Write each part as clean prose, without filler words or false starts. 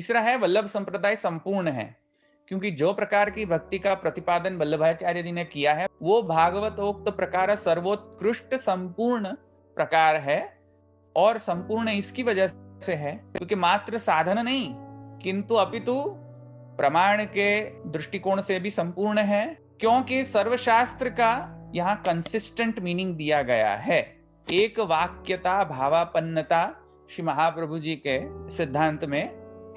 तीसरा है वल्लभ संप्रदाय संपूर्ण है, क्योंकि जो प्रकार की भक्ति का प्रतिपादन वल्लभाचार्य जी ने किया है वो भागवतोक्त प्रकार सर्वोत्कृष्ट संपूर्ण प्रकार है। और संपूर्ण इसकी वजह से है क्योंकि मात्र साधन नहीं किंतु अपितु प्रमाण के दृष्टिकोण से भी संपूर्ण है, क्योंकि सर्वशास्त्र का यहाँ कंसिस्टेंट मीनिंग दिया गया है। एक वाक्यता भावापन्नता श्री महाप्रभु जी के सिद्धांत में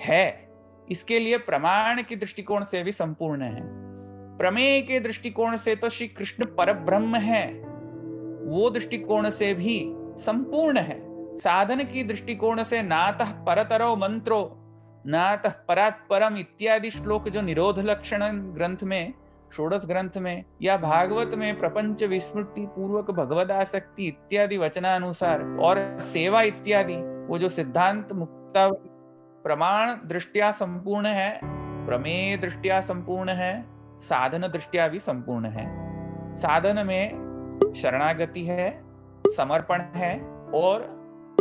है, इसके लिए प्रमाण के दृष्टिकोण से भी संपूर्ण है। प्रमेय के दृष्टिकोण से तो श्री कृष्ण परब्रह्म है, वो दृष्टिकोण से भी संपूर्ण है। साधन की दृष्टिकोण से नातः परतरो मंत्रो नातः परात् परम इत्यादि श्लोक जो निरोध लक्षण ग्रंथ में, षोडश ग्रंथ में या भागवत में प्रपंच विस्मृति पूर्वक भगवदासक्ति इत्यादि वचनानुसार और सेवा इत्यादि वो जो सिद्धांत मुक्ता प्रमाण दृष्टिया संपूर्ण है, प्रमेय दृष्टिया संपूर्ण है, साधन दृष्टिया भी संपूर्ण है। साधन में शरणागति है, समर्पण है और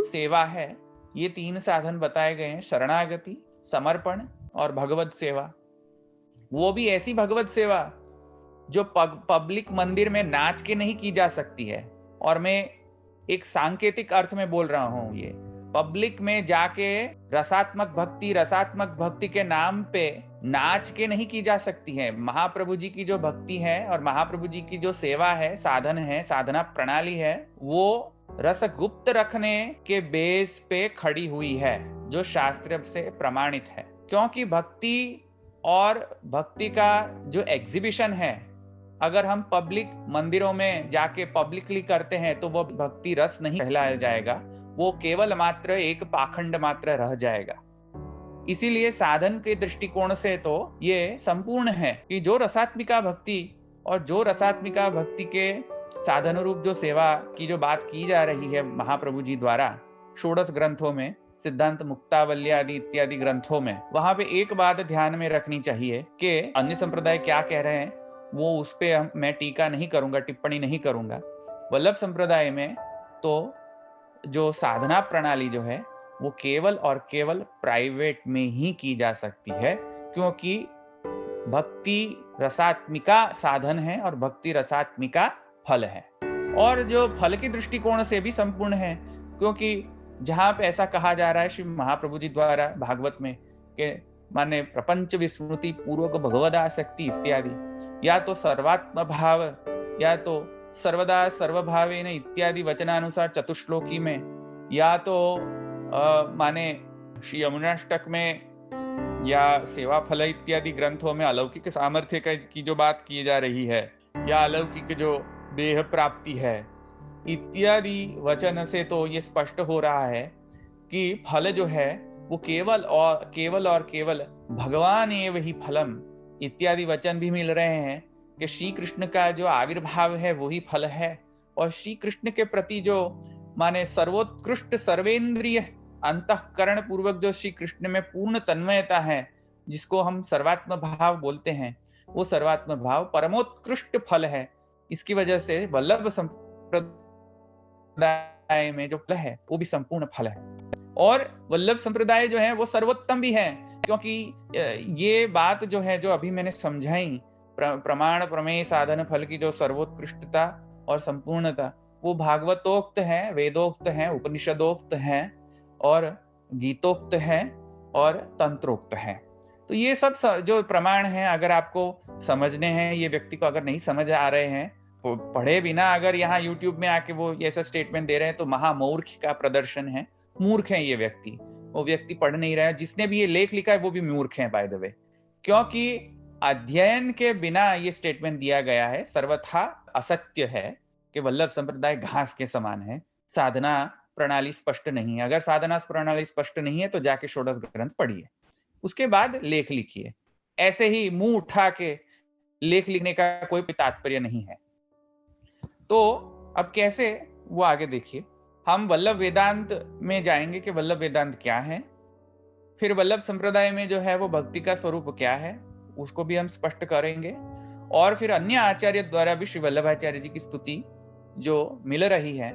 सेवा है। ये तीन साधन बताए गए हैं, शरणागति, समर्पण और भगवत सेवा। वो भी ऐसी भगवत सेवा जो पब्लिक मंदिर में नाच के नहीं की जा सकती है। और मैं एक सांकेतिक अर्थ में बोल रहा हूं, ये पब्लिक में जाके रसात्मक भक्ति के नाम पे नाच के नहीं की जा सकती है। महाप्रभु जी की जो भक्ति है और महाप्रभु जी की जो सेवा है, साधन है, साधना प्रणाली है, वो रस गुप्त रखने के बेस पे खड़ी हुई है, जो शास्त्र से प्रमाणित है। क्योंकि भक्ति और भक्ति का जो एग्जीबिशन है, अगर हम पब्लिक मंदिरों में जाके पब्लिकली करते हैं तो वो भक्ति रस नहीं कहलाया जाएगा, वो केवल मात्र एक पाखंड मात्र रह जाएगा। इसीलिए साधन के दृष्टिकोण से तो ये संपूर्ण है कि जो रसात्मिका भक्ति और जो रसात्मिका भक्ति के साधन रूप जो सेवा की जो बात की जा रही है महाप्रभु जी द्वारा षोडश ग्रंथों में, सिद्धांत मुक्तावली आदि इत्यादि ग्रंथों में, वहां पे एक बात ध्यान में रखनी चाहिए कि अन्य संप्रदाय क्या कह रहे हैं वो उस पे मैं टीका नहीं करूंगा, टिप्पणी नहीं करूंगा। वल्लभ संप्रदाय में तो जो साधना प्रणाली जो है वो केवल और केवल प्राइवेट में ही की जा सकती है, क्योंकि भक्ति रसात्मिका साधन है और भक्ति रसात्मिका फल है। और जो फल के दृष्टिकोण से भी संपूर्ण है, क्योंकि जहां पे ऐसा कहा जा रहा है श्री महाप्रभु जी द्वारा भागवत में कि माने प्रपंच विस्मृति पूर्वक भगवदासक्ति इत्यादि, या तो सर्वात्म भाव या तो सर्वदा सर्वभावेन इत्यादि वचनानुसार चतुश्लोकी में, या तो माने श्री यमुनाष्टक में या सेवा फल इत्यादि ग्रंथों में अलौकिक सामर्थ्य की जो बात की जा रही है, या अलौकिक जो देह प्राप्ति है इत्यादि वचन से तो ये स्पष्ट हो रहा है कि फल जो है वो केवल और केवल भगवान एव ही फलम इत्यादि वचन भी मिल रहे हैं कि श्री कृष्ण का जो आविर्भाव है वही फल है। और श्री कृष्ण के प्रति जो माने सर्वोत्कृष्ट सर्वेंद्रिय अंतःकरण पूर्वक जो श्री कृष्ण में पूर्ण तन्मयता है, जिसको हम सर्वात्म भाव बोलते हैं, वो सर्वात्म भाव परमोत्कृष्ट फल है। इसकी वजह से वल्लभ संप्रदाय में जो फल है वो भी संपूर्ण फल है। और वल्लभ संप्रदाय जो है वो सर्वोत्तम भी है, क्योंकि ये बात जो है जो अभी मैंने समझाई, प्रमाण प्रमेय साधन फल की जो सर्वोत्कृष्टता और संपूर्णता वो भागवतोक्त है, वेदोक्त है, उपनिषदोक्त है और गीतोक्त है और तंत्रोक्त है। तो ये सब जो प्रमाण हैं अगर आपको समझने हैं, ये व्यक्ति को अगर नहीं समझ आ रहे हैं, पढ़े बिना अगर यहाँ यूट्यूब में आके वो ऐसा स्टेटमेंट दे रहे हैं तो महामूर्ख का प्रदर्शन है। मूर्ख है ये व्यक्ति, वो व्यक्ति पढ़ नहीं रहा है। जिसने भी ये लेख लिखा है वो भी मूर्ख है बाय द वे, क्योंकि अध्ययन के बिना ये स्टेटमेंट दिया गया है सर्वथा असत्य है कि वल्लभ संप्रदाय घास के समान है, साधना प्रणाली स्पष्ट नहीं है। अगर साधना प्रणाली स्पष्ट नहीं है तो जाके षोडश ग्रंथ पढ़िए, उसके बाद लेख लिखिए। ऐसे ही मुंह उठा के लेख लिखने का कोई तात्पर्य नहीं है। तो अब कैसे वो आगे देखिए, हम वल्लभ वेदांत में जाएंगे कि वल्लभ वेदांत क्या है, फिर वल्लभ संप्रदाय में जो है वो भक्ति का स्वरूप क्या है उसको भी हम स्पष्ट करेंगे, और फिर अन्य आचार्य द्वारा भी श्री वल्लभाचार्य जी की स्तुति जो मिल रही है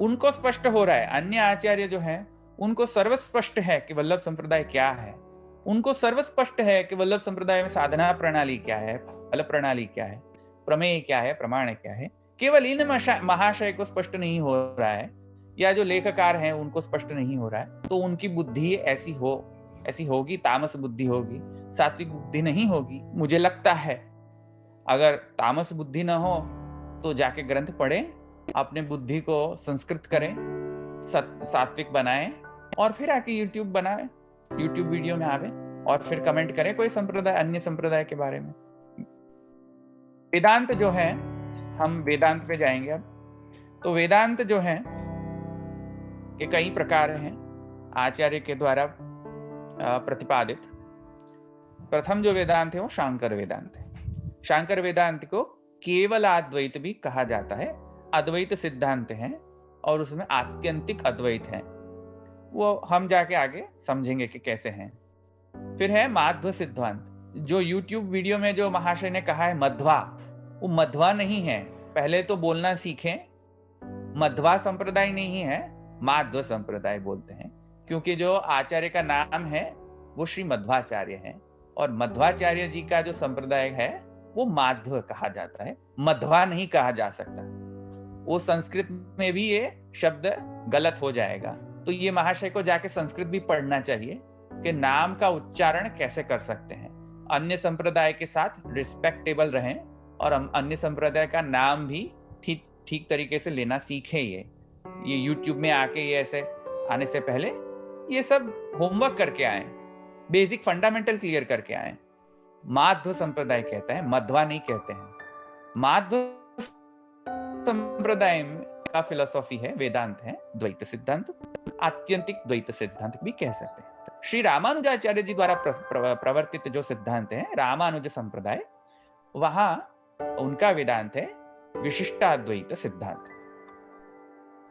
उनको स्पष्ट हो रहा है। अन्य आचार्य जो है उनको सर्वस्पष्ट है कि वल्लभ संप्रदाय क्या है, उनको सर्वस्पष्ट है कि वल्लभ संप्रदाय में साधना प्रणाली क्या है, फल प्रणाली क्या है, प्रमेय क्या है, प्रमाण क्या है। केवल इन महाशय को स्पष्ट नहीं हो रहा है, या जो लेखकार हैं उनको स्पष्ट नहीं हो रहा है, तो उनकी बुद्धि ऐसी होगी, तामस बुद्धि होगी, सात्विक बुद्धि नहीं होगी। मुझे लगता है अगर तामस बुद्धि ना हो तो जाके ग्रंथ पढ़ें, अपने बुद्धि को संस्कृत करें, सात्विक बनाएं, और फिर आके यूट्यूब बनाएं, यूट्यूब वीडियो में आवे और फिर कमेंट करें कोई संप्रदाय, अन्य संप्रदाय के बारे में। वेदांत जो है, हम वेदांत पे जाएंगे अब। तो वेदांत जो है के कई प्रकार हैं आचार्य के द्वारा प्रतिपादित। प्रथम जो वेदांत है वो शांकर वेदांत है। शांकर वेदांत को केवल अद्वैत भी कहा जाता है। अद्वैत सिद्धांत है और उसमें आत्यंतिक अद्वैत है, वो हम जाके आगे समझेंगे कि कैसे हैं। फिर है माध्व सिद्धांत, जो यूट्यूब वीडियो में जो महाशय ने कहा है मध्वा, वो मध्वा नहीं है। पहले तो बोलना सीखें, मध्वा संप्रदाय नहीं है, माध्व संप्रदाय बोलते हैं, क्योंकि जो आचार्य का नाम है वो श्री मध्वाचार्य है, और मध्वाचार्य जी का जो संप्रदाय है वो माध्व कहा जाता है, मध्वा नहीं कहा जा सकता। वो संस्कृत में भी ये शब्द गलत हो जाएगा, तो ये महाशय को जाके संस्कृत भी पढ़ना चाहिए कि नाम का उच्चारण कैसे कर सकते हैं, अन्य संप्रदाय के साथ रिस्पेक्टेबल रहें और अन्य संप्रदाय का नाम भी ठीक तरीके से लेना सीखें। ये यूट्यूब में आके ये ऐसे आने से पहले ये सब होमवर्क करके आए, बेसिक फंडामेंटल क्लियर करके आए। माध्व संप्रदाय कहता है, मध्वा नहीं कहते हैं। माध्व संप्रदाय का फिलॉसफी है, वेदांत है, द्वैत सिद्धांत, आत्यंतिक द्वैत सिद्धांत भी कह सकते हैं। श्री रामानुजाचार्य जी द्वारा प्रवर्तित जो सिद्धांत है रामानुज संप्रदाय, वहां उनका वेदांत है विशिष्टाद्वैत सिद्धांत।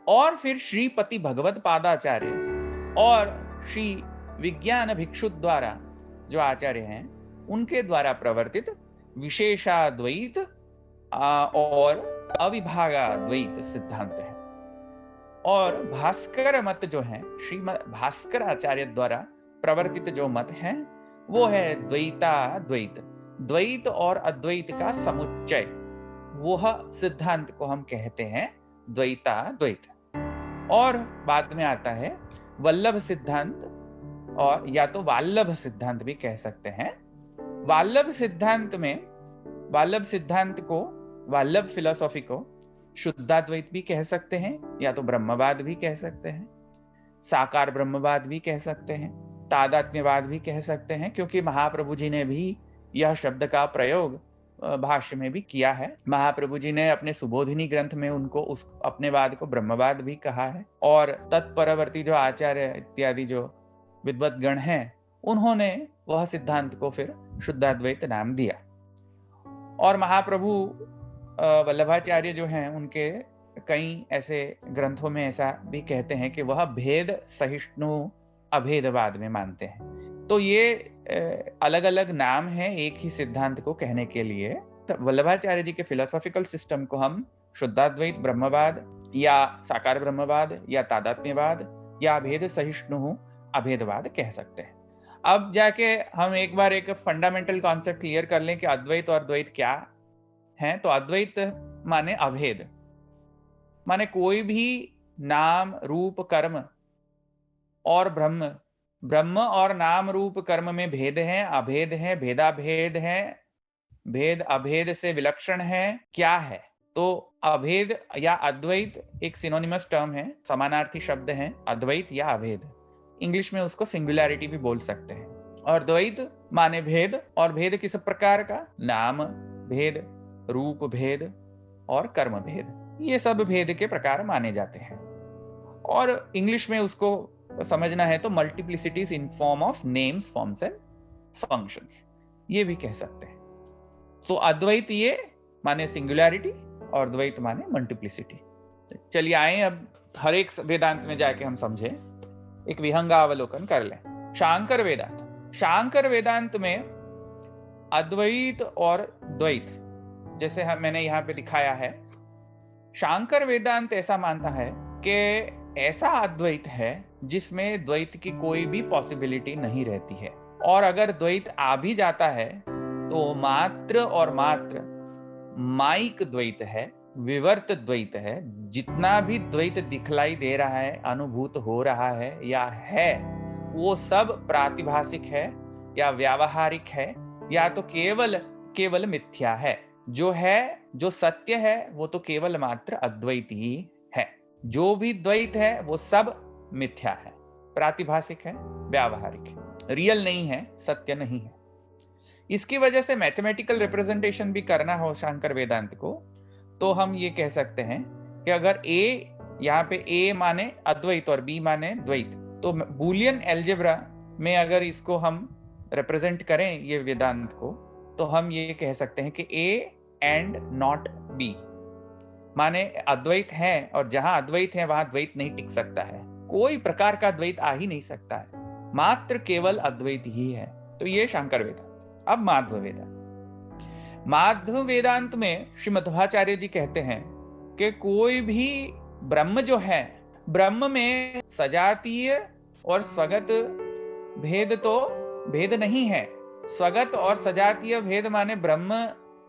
और फिर श्रीपति भगवत पादाचार्य और श्री विज्ञान भिक्षु द्वारा जो आचार्य हैं उनके द्वारा प्रवर्तित विशेषाद्वैत और अविभागाद्वैत सिद्धांत है। और भास्कर मत जो है, श्रीमद भास्कर आचार्य द्वारा प्रवर्तित जो मत है वो है द्वैताद्वैत, द्वैत और अद्वैत का समुच्चय, वह सिद्धांत को हम कहते हैं द्वैताद्वैत। और बाद में आता है वल्लभ सिद्धांत, और या तो वाल्लभ सिद्धांत भी कह सकते हैं। वाल्लभ सिद्धांत में, वाल्लभ सिद्धांत को, वाल्लभ फिलॉसफी को शुद्धाद्वैत भी कह सकते हैं, या तो ब्रह्मवाद भी कह सकते हैं, साकार ब्रह्मवाद भी कह सकते हैं, तादात्म्यवाद भी कह सकते हैं, क्योंकि महाप्रभु जी ने भी यह शब्द का प्रयोग भाष्य में भी किया है। महाप्रभु जी ने अपने सुबोधिनी ग्रंथ में उनको उस अपने वाद को ब्रह्मवाद भी कहा है, और तत्परवर्ती जो आचार्य इत्यादि जो विद्वत गण हैं उन्होंने वह सिद्धांत को फिर शुद्धाद्वैत नाम दिया। और महाप्रभु वल्लभाचार्य जो हैं उनके कई ऐसे ग्रंथों में ऐसा भी कहते हैं कि वह भेद सहिष्णु अभेदवाद में मानते हैं। तो ये अलग अलग नाम है एक ही सिद्धांत को कहने के लिए। वल्लभाचार्य जी के फिलोसॉफिकल सिस्टम को हम शुद्धाद्वैत ब्रह्मवाद या साकार ब्रह्मवाद या तादात्म्यवाद या अभेद सहिष्णु अभेदवाद कह सकते हैं। अब जाके हम एक बार एक फंडामेंटल कॉन्सेप्ट क्लियर कर लें कि अद्वैत और द्वैत क्या है। तो अद्वैत माने अभेद, माने कोई भी नाम रूप कर्म और ब्रह्म, ब्रह्म और नाम रूप कर्म में भेद है, अभेद है, भेदाभेद है, भेद अभेद से विलक्षण है, क्या है? तो अभेद या अद्वैत एक सिनोनिमस टर्म है, समानार्थी शब्द है, अद्वैत या अभेद। इंग्लिश में उसको सिंगुलैरिटी भी बोल सकते हैं। और द्वैत माने भेद, और भेद किस प्रकार का? नाम भेद, रूप भेद और कर्म भेद, ये सब भेद के प्रकार माने जाते हैं। और इंग्लिश में उसको समझना है तो multiplicities in form of names, forms and functions, ये भी कह सकते हैं। तो अद्वैत ये माने सिंगुलैरिटी और द्वैत माने मल्टीप्लिसिटी। चलिए आए अब हर एक वेदांत में जाके हम समझे, एक विहंगावलोकन कर लें। शांकर वेदांत, शांकर वेदांत में अद्वैत और द्वैत, जैसे मैंने यहाँ पे दिखाया है, शांकर वेदांत ऐसा मानता है कि ऐसा अद्वैत है जिसमें द्वैत की कोई भी पॉसिबिलिटी नहीं रहती है। और अगर द्वैत आ भी जाता है तो मात्र और मात्र माइक द्वैत है, विवर्त द्वैत है। जितना भी द्वैत दिखलाई दे रहा है, अनुभूत हो रहा है या है, वो सब प्रातिभाषिक है या व्यावहारिक है या तो केवल केवल मिथ्या है। जो है, जो सत्य है, वो तो केवल मात्र अद्वैत ही है। जो भी द्वैत है वो सब मिथ्या है, प्रातिभाषिक है, व्यावहारिक है, रियल नहीं है, सत्य नहीं है। इसकी वजह से मैथमेटिकल रिप्रेजेंटेशन भी करना हो शांकर वेदांत को, तो हम ये कह सकते हैं कि अगर ए, यहाँ पे ए माने अद्वैत और बी माने द्वैत, तो बूलियन एल्जेब्रा में अगर इसको हम रिप्रेजेंट करें ये वेदांत को, तो हम ये कह सकते हैं कि ए एंड नॉट बी, माने अद्वैत है और जहां अद्वैत है वहां द्वैत नहीं टिक सकता है, कोई प्रकार का द्वैत आ ही नहीं सकता है, मात्र केवल अद्वैत ही है। तो ये शांकर वेदांत। अब माध्व वेदांत। माध्व वेदांत में श्री मध्वाचार्य जी कहते हैं कि कोई भी ब्रह्म जो है, ब्रह्म में सजातीय और स्वगत भेद तो भेद नहीं है। स्वगत और सजातीय भेद माने ब्रह्म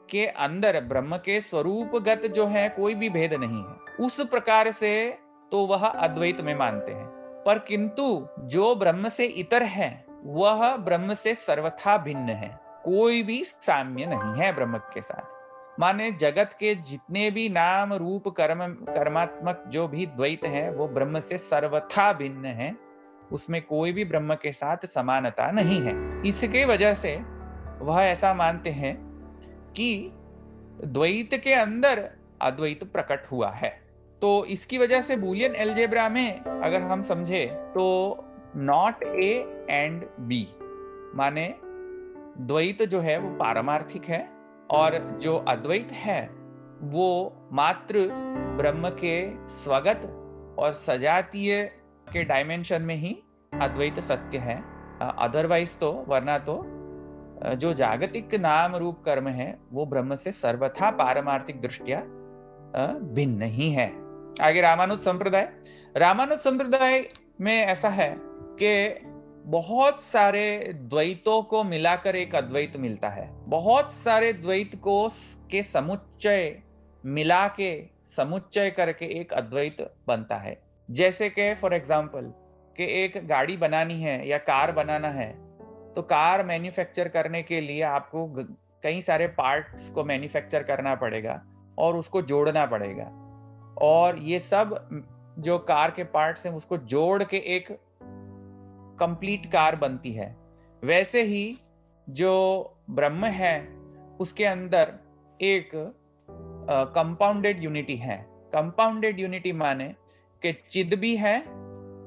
के अंदर, ब्रह्म के स्वरूपगत जो है कोई भी भेद नहीं है। उस प्रकार से तो वह अद्वैत में मानते हैं, पर किंतु जो ब्रह्म से इतर है वह ब्रह्म से सर्वथा भिन्न है, कोई भी साम्य नहीं है ब्रह्म के साथ। माने जगत के जितने भी नाम रूप कर्मात्मक जो भी द्वैत है वो ब्रह्म से सर्वथा भिन्न है, उसमें कोई भी ब्रह्म के साथ समानता नहीं है। इसके वजह से वह ऐसा मानते हैं कि द्वैत के अंदर अद्वैत प्रकट हुआ है। तो इसकी वजह से बूलियन एल्जेब्रा में अगर हम समझे तो नॉट ए एंड बी माने द्वैत जो है वो पारमार्थिक है और जो अद्वैत है वो मात्र ब्रह्म के स्वगत और सजातीय के डायमेंशन में ही अद्वैत सत्य है। अदरवाइज तो, वरना तो जो जागतिक नाम रूप कर्म है वो ब्रह्म से सर्वथा पारमार्थिक दृष्टिया भिन्न ही है। आगे रामानुज संप्रदाय। रामानुज संप्रदाय में ऐसा है कि बहुत सारे द्वैतों को मिलाकर एक अद्वैत मिलता है। बहुत सारे द्वैत को के समुच्चय मिला के, समुच्चय करके एक अद्वैत बनता है। जैसे कि फॉर एग्जाम्पल कि एक गाड़ी बनानी है या कार बनाना है, तो कार मैन्युफैक्चर करने के लिए आपको कई सारे पार्ट्स को मैन्युफैक्चर करना पड़ेगा और उसको जोड़ना पड़ेगा, और ये सब जो कार के पार्ट्स हैं उसको जोड़ के एक कंप्लीट कार बनती है। वैसे ही जो ब्रह्म है उसके अंदर एक कंपाउंडेड यूनिटी है। कंपाउंडेड यूनिटी माने कि चिद भी है,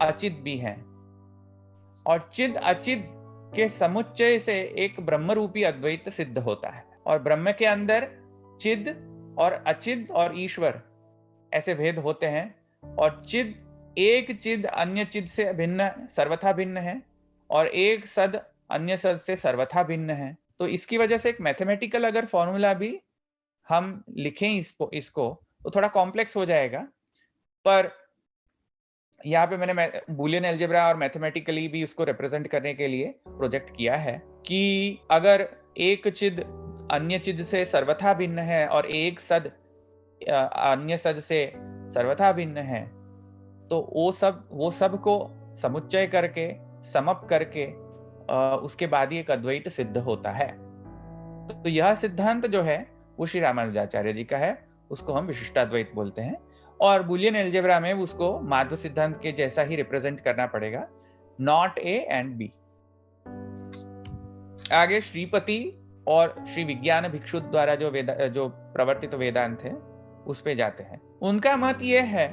अचिद भी है, और चिद अचिद के समुच्चय से एक ब्रह्म रूपी अद्वैत सिद्ध होता है। और ब्रह्म के अंदर चिद और अचिद और ईश्वर ऐसे भेद होते हैं, और चिद, एक चिद अन्य चिद से भिन्न, सर्वथा भिन्न है, और एक सद अन्य सद से सर्वथा भिन्न है। तो इसकी वजह से एक मैथमेटिकल अगर फॉर्मूला भी हम लिखें इसको तो थोड़ा कॉम्प्लेक्स हो जाएगा, पर यहाँ पे मैंने बूलियन एल्जेब्रा और मैथमेटिकली भी उसको रिप्रेजेंट करने के लिए प्रोजेक्ट किया है कि अगर एक चिद अन्य चिद से सर्वथा भिन्न है और एक सद अन्य सद से सर्वथा भिन्न है, तो वो सब को समुच्चय करके, समप करके उसके बाद ही एक अद्वैत सिद्ध होता है। तो यह सिद्धांत जो है वो श्री रामानुजाचार्य जी का है, उसको हम विशिष्टाद्वैत बोलते हैं। और बूलियन एल्जेब्रा में उसको माध्व सिद्धांत के जैसा ही रिप्रेजेंट करना पड़ेगा, नॉट ए एंड बी। आगे श्रीपति और श्री विज्ञान भिक्षु द्वारा जो प्रवर्तित वेदांत है उस पे जाते हैं। उनका मत ये है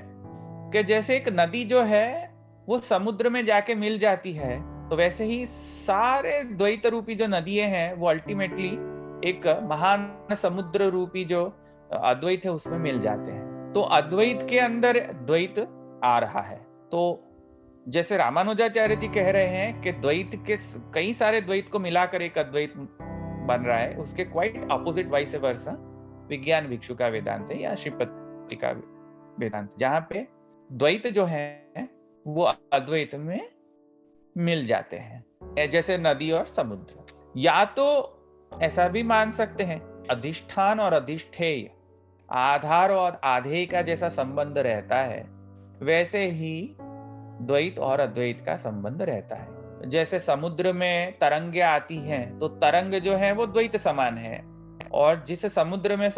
कि जैसे एक नदी जो है वो समुद्र में जाके मिल जाती है, तो वैसे ही सारे द्वैत रूपी जो नदियां हैं वो अल्टीमेटली एक महान समुद्र रूपी जो अद्वैत है उसमें मिल जाते हैं। तो अद्वैत के अंदर द्वैत आ रहा है। तो जैसे रामानुजाचार्य जी कह रहे हैं कि द्वैत के कई सारे द्वैत को मिलाकर एक अद्वैत बन रहा है, उसके क्वाइट ऑपोजिट वाइस वर्सा विज्ञान भिक्षु का वेदांत है या श्रीपति का वेदांत, जहां पे द्वैत जो है वो अद्वैत में मिल जाते हैं। जैसे नदी और समुद्र। या तो ऐसा भी मान सकते हैं, अधिष्ठान और अधिष्ठेय, आधार और आधेय का जैसा संबंध रहता है, वैसे ही द्वैत और अद्वैत का संबंध रहता है। जैसे समुद्र में तरंगे आती हैं, तो तरंग जो है वो द्वैत समान है, और जिस समुद्र में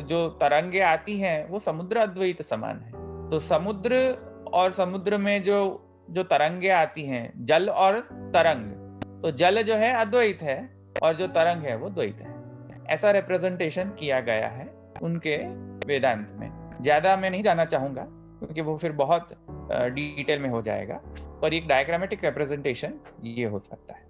जो तरंगे आती हैं वो समुद्र अद्वैत समान है। तो समुद्र और समुद्र में जो तरंगे आती हैं, जल और तरंग, तो जल जो है अद्वैत है और जो तरंग है वो द्वैत है। ऐसा रिप्रेजेंटेशन किया गया है उनके वेदांत में। ज्यादा मैं नहीं जाना चाहूंगा क्योंकि वो फिर बहुत डिटेल में हो जाएगा, पर एक डायग्रामेटिक रिप्रेजेंटेशन ये हो सकता है।